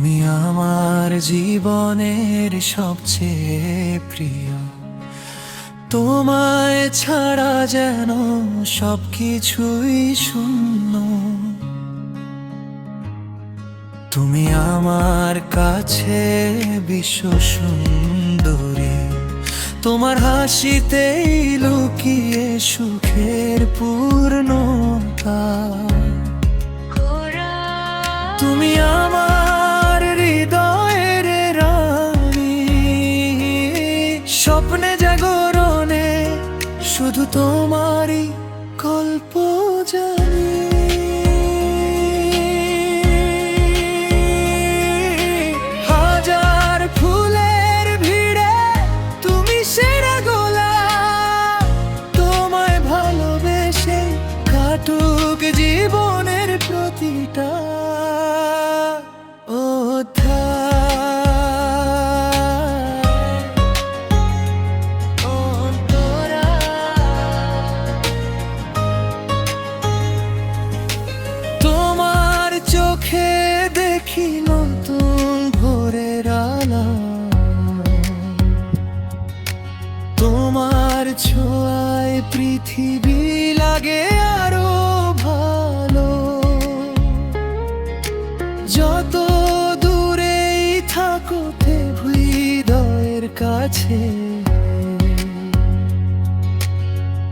তুমি আমার জীবনের সবচেয়ে প্রিয়, তোমায় ছাড়া যেন সবকিছুই শূন্য। তুমি আমার কাছে বিশ্ব সুন্দরী, তোমার হাসিতেই লুকিয়ে সুখের পূর্ণতা। তুমি আমার হৃদয়ের রানী, স্বপ্নে জাগরণে শুধু তোমারই গল্প জানি। হাজার ফুলের ভিড়ে তুমি সেরা গোলাপ, তোমায় ভালোবেসে কাটুক জীবনের প্রতিটা তোমার চোখে দেখি নতুন ভোরের আলো, তোমার ছোঁয়ায় পৃথিবী লাগে আরো ভালো। যত দূরেই থাকো হৃদয়ের কাছে,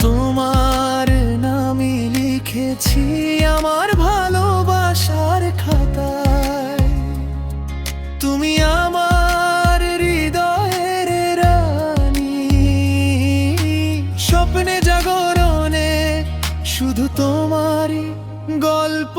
তোমার নামই লিখেছি আমার ভালোবাসার খাতায়। তুমি আমার হৃদয়ের রানী, স্বপ্নে জাগরণে শুধু তোমারই গল্প